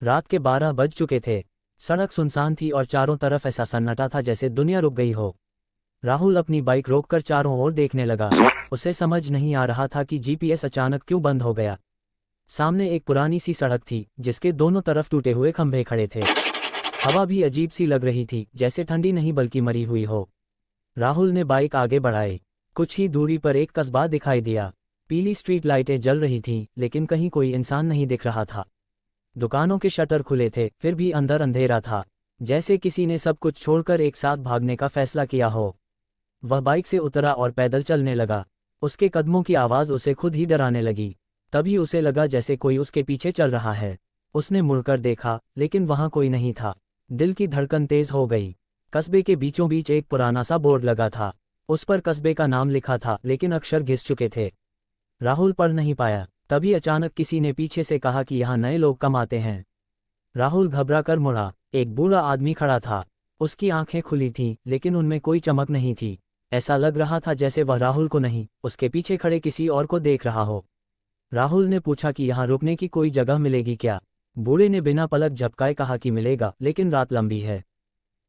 रात के 12 बज चुके थे। सड़क सुनसान थी और चारों तरफ ऐसा सन्नाटा था जैसे दुनिया रुक गई हो। राहुल अपनी बाइक रोककर चारों ओर देखने लगा। उसे समझ नहीं आ रहा था कि जीपीएस अचानक क्यों बंद हो गया। सामने एक पुरानी सी सड़क थी जिसके दोनों तरफ टूटे हुए खंभे खड़े थे। हवा भी अजीब सी लग रही थी, जैसे ठंडी नहीं बल्कि मरी हुई हो। राहुल ने बाइक आगे बढ़ाई। कुछ ही दूरी पर एक कस्बा दिखाई दिया। पीली स्ट्रीट लाइटें जल रही थीं, लेकिन कहीं कोई इंसान नहीं दिख रहा था। दुकानों के शटर खुले थे, फिर भी अंदर अंधेरा था, जैसे किसी ने सब कुछ छोड़कर एक साथ भागने का फैसला किया हो। वह बाइक से उतरा और पैदल चलने लगा। उसके कदमों की आवाज़ उसे खुद ही डराने लगी। तभी उसे लगा जैसे कोई उसके पीछे चल रहा है। उसने मुड़कर देखा, लेकिन वहां कोई नहीं था। दिल की धड़कन तेज हो गई। कस्बे के बीचों बीच एक पुराना सा बोर्ड लगा था। उस पर कस्बे का नाम लिखा था, लेकिन अक्षर घिस चुके थे। राहुल पढ़ नहीं पाया। तभी अचानक किसी ने पीछे से कहा कि यहाँ नए लोग कम आते हैं। राहुल घबरा कर मुड़ा। एक बूढ़ा आदमी खड़ा था। उसकी आंखें खुली थीं, लेकिन उनमें कोई चमक नहीं थी। ऐसा लग रहा था जैसे वह राहुल को नहीं, उसके पीछे खड़े किसी और को देख रहा हो। राहुल ने पूछा कि यहाँ रुकने की कोई जगह मिलेगी क्या। बूढ़े ने बिना पलक झपकाए कहा कि मिलेगा, लेकिन रात लंबी है।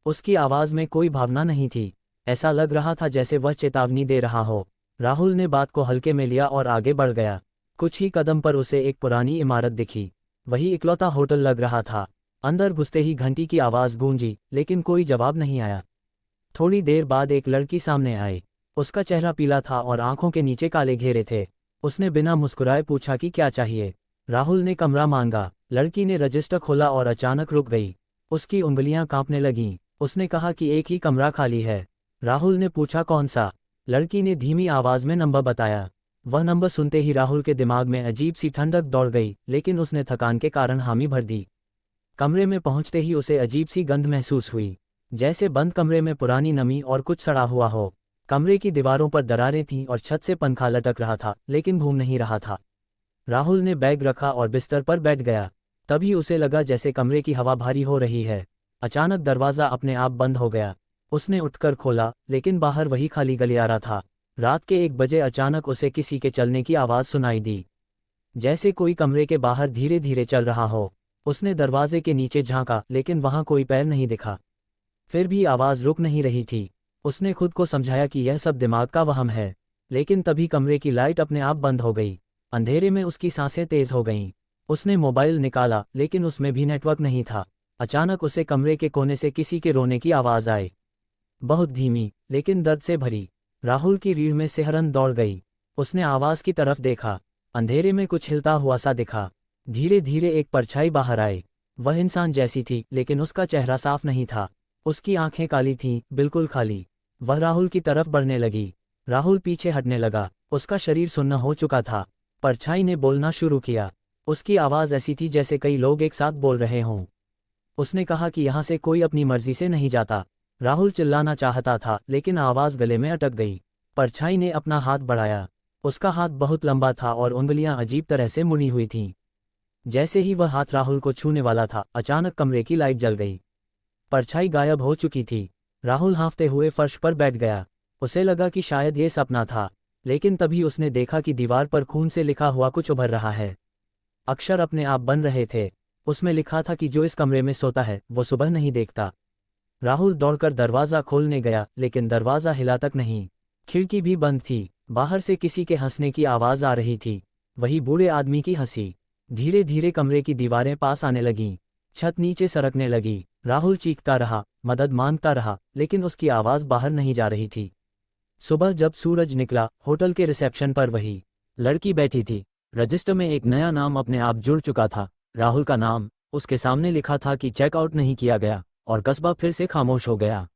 उसकी आवाज़ में कोई भावना नहीं थी। ऐसा लग रहा था जैसे वह चेतावनी दे रहा हो। राहुल ने बात को हल्के में लिया और आगे बढ़ गया। कुछ ही कदम पर उसे एक पुरानी इमारत दिखी। वही इकलौता होटल लग रहा था। अंदर घुसते ही घंटी की आवाज़ गूंजी, लेकिन कोई जवाब नहीं आया। थोड़ी देर बाद एक लड़की सामने आई। उसका चेहरा पीला था और आंखों के नीचे काले घेरे थे। उसने बिना मुस्कुराए पूछा कि क्या चाहिए। राहुल ने कमरा मांगा। लड़की ने रजिस्टर खोला और अचानक रुक गई। उसकी उंगलियां कांपने लगीं। उसने कहा कि एक ही कमरा खाली है। राहुल ने पूछा कौन सा। लड़की ने धीमी आवाज़ में नंबर बताया। वह नंबर सुनते ही राहुल के दिमाग में अजीब सी ठंडक दौड़ गई, लेकिन उसने थकान के कारण हामी भर दी। कमरे में पहुंचते ही उसे अजीब सी गंध महसूस हुई, जैसे बंद कमरे में पुरानी नमी और कुछ सड़ा हुआ हो। कमरे की दीवारों पर दरारें थीं और छत से पंखा लटक रहा था, लेकिन घूम नहीं रहा था। राहुल ने बैग रखा और बिस्तर पर बैठ गया। तभी उसे लगा जैसे कमरे की हवा भारी हो रही है। अचानक दरवाज़ा अपने आप बंद हो गया। उसने उठकर खोला, लेकिन बाहर वही खाली गलियारा था। रात के 1 बजे अचानक उसे किसी के चलने की आवाज़ सुनाई दी, जैसे कोई कमरे के बाहर धीरे धीरे चल रहा हो। उसने दरवाजे के नीचे झांका, लेकिन वहां कोई पैर नहीं दिखा। फिर भी आवाज़ रुक नहीं रही थी। उसने खुद को समझाया कि यह सब दिमाग का वहम है, लेकिन तभी कमरे की लाइट अपने आप बंद हो गई। अंधेरे में उसकी सांसें तेज हो गईं। उसने मोबाइल निकाला, लेकिन उसमें भी नेटवर्क नहीं था। अचानक उसे कमरे के कोने से किसी के रोने की आवाज़ आई, बहुत धीमी लेकिन दर्द से भरी। राहुल की रीढ़ में सिहरन दौड़ गई। उसने आवाज़ की तरफ देखा। अंधेरे में कुछ हिलता हुआ सा दिखा। धीरे धीरे एक परछाई बाहर आई। वह इंसान जैसी थी, लेकिन उसका चेहरा साफ नहीं था। उसकी आंखें काली थीं, बिल्कुल खाली। वह राहुल की तरफ बढ़ने लगी। राहुल पीछे हटने लगा। उसका शरीर सुन्न हो चुका था। परछाई ने बोलना शुरू किया। उसकी आवाज़ ऐसी थी जैसे कई लोग एक साथ बोल रहे हों। उसने कहा कि यहाँ से कोई अपनी मर्जी से नहीं जाता। राहुल चिल्लाना चाहता था, लेकिन आवाज़ गले में अटक गई। परछाई ने अपना हाथ बढ़ाया। उसका हाथ बहुत लंबा था और उंगलियां अजीब तरह से मुड़ी हुई थीं। जैसे ही वह हाथ राहुल को छूने वाला था, अचानक कमरे की लाइट जल गई। परछाई गायब हो चुकी थी। राहुल हाँफते हुए फर्श पर बैठ गया। उसे लगा कि शायद ये सपना था, लेकिन तभी उसने देखा कि दीवार पर खून से लिखा हुआ कुछ उभर रहा है। अक्षर अपने आप बन रहे थे। उसमें लिखा था कि जो इस कमरे में सोता है वो सुबह नहीं देखता। राहुल दौड़कर दरवाज़ा खोलने गया, लेकिन दरवाज़ा हिला तक नहीं। खिड़की भी बंद थी। बाहर से किसी के हंसने की आवाज़ आ रही थी, वही बूढ़े आदमी की हंसी। धीरे धीरे कमरे की दीवारें पास आने लगीं। छत नीचे सरकने लगी। राहुल चीखता रहा, मदद मांगता रहा, लेकिन उसकी आवाज़ बाहर नहीं जा रही थी। सुबह जब सूरज निकला, होटल के रिसेप्शन पर वही लड़की बैठी थी। रजिस्टर में एक नया नाम अपने आप जुड़ चुका था, राहुल का नाम। उसके सामने लिखा था कि चेकआउट नहीं किया गया, और कस्बा फिर से खामोश हो गया।